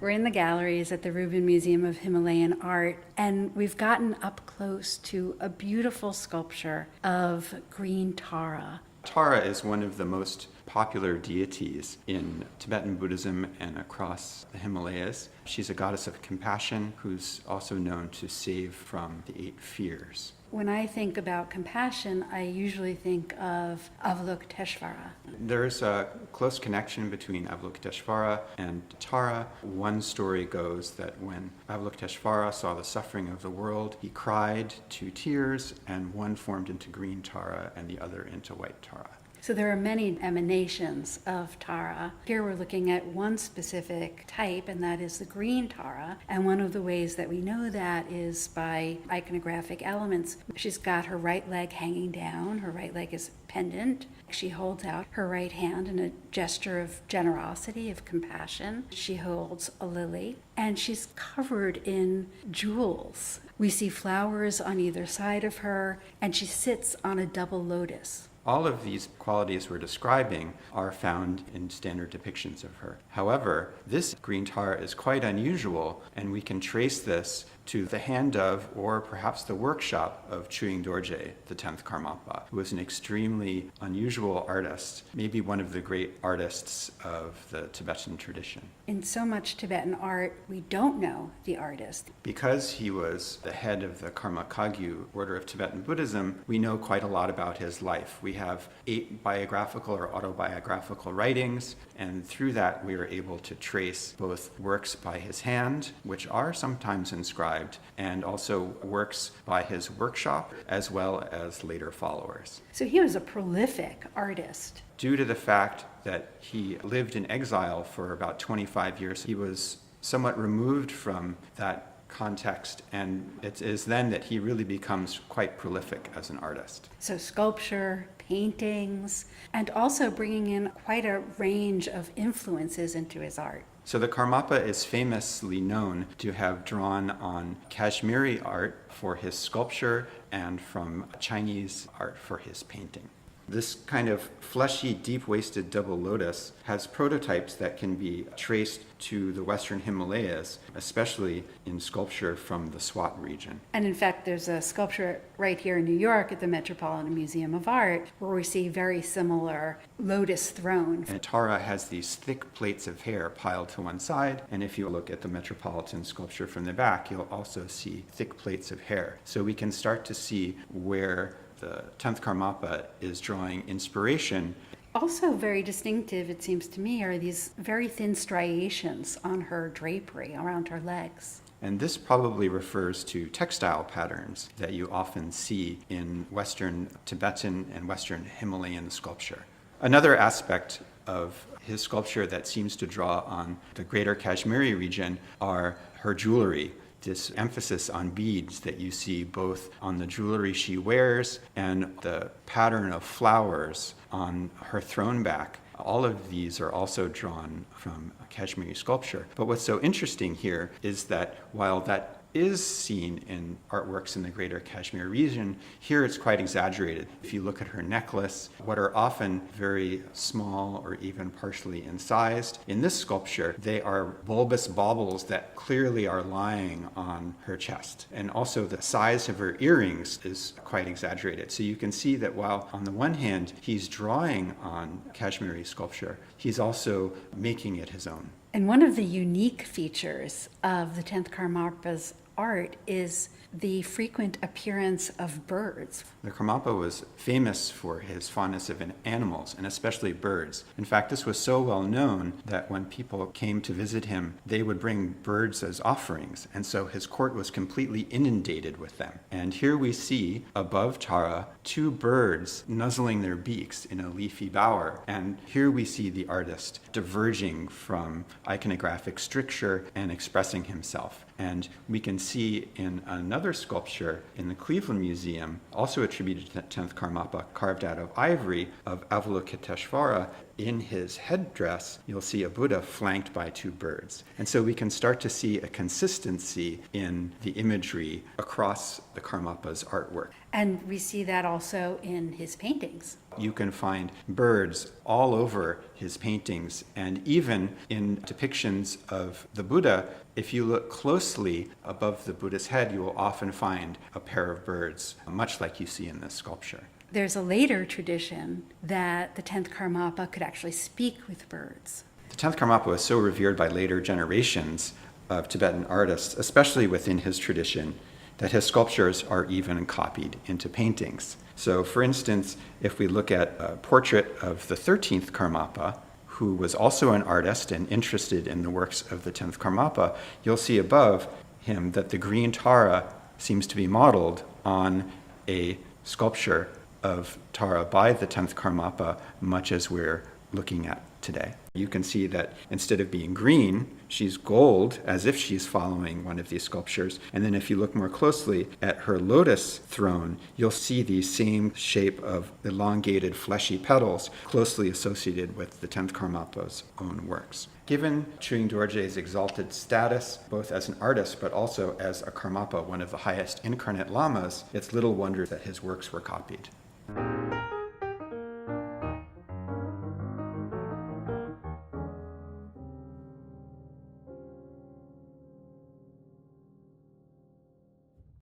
We're in the galleries at the Rubin Museum of Himalayan Art, and we've gotten up close to a beautiful sculpture of green Tara. Tara is one of the most popular deities in Tibetan Buddhism and across the Himalayas. She's a goddess of compassion who's also known to save from the 8 fears. When I think about compassion, I usually think of Avalokiteshvara. There's a close connection between Avalokiteshvara and Tara. One story goes that when Avalokiteshvara saw the suffering of the world, he cried 2 tears, and one formed into green Tara and the other into white Tara. So there are many emanations of Tara. Here we're looking at one specific type, and that is the green Tara. And one of the ways that we know that is by iconographic elements. She's got her right leg hanging down. Her right leg is pendant. She holds out her right hand in a gesture of generosity, of compassion. She holds a lily, and she's covered in jewels. We see flowers on either side of her, and she sits on a double lotus. All of these qualities we're describing are found in standard depictions of her. However, this green Tara is quite unusual, and we can trace this to the hand of, or perhaps the workshop of Choying Dorje, the 10th Karmapa, who was an extremely unusual artist, maybe one of the great artists of the Tibetan tradition. In so much Tibetan art, we don't know the artist. Because he was the head of the Karma Kagyu order of Tibetan Buddhism, we know quite a lot about his life. We have 8 biographical or autobiographical writings, and through that we are able to trace both works by his hand, which are sometimes inscribed, and also works by his workshop, as well as later followers. So he was a prolific artist. Due to the fact that he lived in exile for about 25 years, he was somewhat removed from that context, and it is then that he really becomes quite prolific as an artist. So sculpture, paintings, and also bringing in quite a range of influences into his art. So the Karmapa is famously known to have drawn on Kashmiri art for his sculpture and from Chinese art for his painting. This kind of fleshy, deep-waisted double lotus has prototypes that can be traced to the Western Himalayas, especially in sculpture from the Swat region. And in fact, there's a sculpture right here in New York at the Metropolitan Museum of Art where we see very similar lotus throne. And Tara has these thick plates of hair piled to one side, and if you look at the Metropolitan sculpture from the back, you'll also see thick plates of hair. So we can start to see where the 10th Karmapa is drawing inspiration. Also very distinctive, it seems to me, are these very thin striations on her drapery around her legs. And this probably refers to textile patterns that you often see in Western Tibetan and Western Himalayan sculpture. Another aspect of his sculpture that seems to draw on the greater Kashmiri region are her jewelry. This emphasis on beads that you see both on the jewelry she wears and the pattern of flowers on her throne back. All of these are also drawn from Kashmiri sculpture. But what's so interesting here is that while that is seen in artworks in the greater Kashmir region, here it's quite exaggerated. If you look at her necklace, what are often very small or even partially incised, in this sculpture, they are bulbous baubles that clearly are lying on her chest. And also the size of her earrings is quite exaggerated. So you can see that while on the one hand, he's drawing on Kashmiri sculpture, he's also making it his own. And one of the unique features of the 10th Karmapa's art is the frequent appearance of birds. The Karmapa was famous for his fondness of animals, and especially birds. In fact, this was so well known that when people came to visit him, they would bring birds as offerings, and so his court was completely inundated with them. And here we see, above Tara, 2 birds nuzzling their beaks in a leafy bower, and here we see the artist diverging from iconographic stricture and expressing himself. And we can see in another sculpture in the Cleveland Museum, also attributed to the 10th Karmapa, carved out of ivory, of Avalokiteshvara, in his headdress, you'll see a Buddha flanked by 2 birds. And so we can start to see a consistency in the imagery across the Karmapa's artwork. And we see that also in his paintings. You can find birds all over his paintings, and even in depictions of the Buddha, if you look closely above the Buddha's head, you will often find a pair of birds, much like you see in this sculpture. There's a later tradition that the 10th Karmapa could actually speak with birds. The 10th Karmapa was so revered by later generations of Tibetan artists, especially within his tradition, that his sculptures are even copied into paintings. So, for instance, if we look at a portrait of the 13th Karmapa, who was also an artist and interested in the works of the 10th Karmapa, you'll see above him that the green Tara seems to be modeled on a sculpture of Tara by the 10th Karmapa, much as we're looking at today. You can see that instead of being green, she's gold, as if she's following one of these sculptures. And then if you look more closely at her lotus throne, you'll see the same shape of elongated fleshy petals closely associated with the 10th Karmapa's own works. Given Choying Dorje's exalted status, both as an artist but also as a Karmapa, one of the highest incarnate lamas, it's little wonder that his works were copied.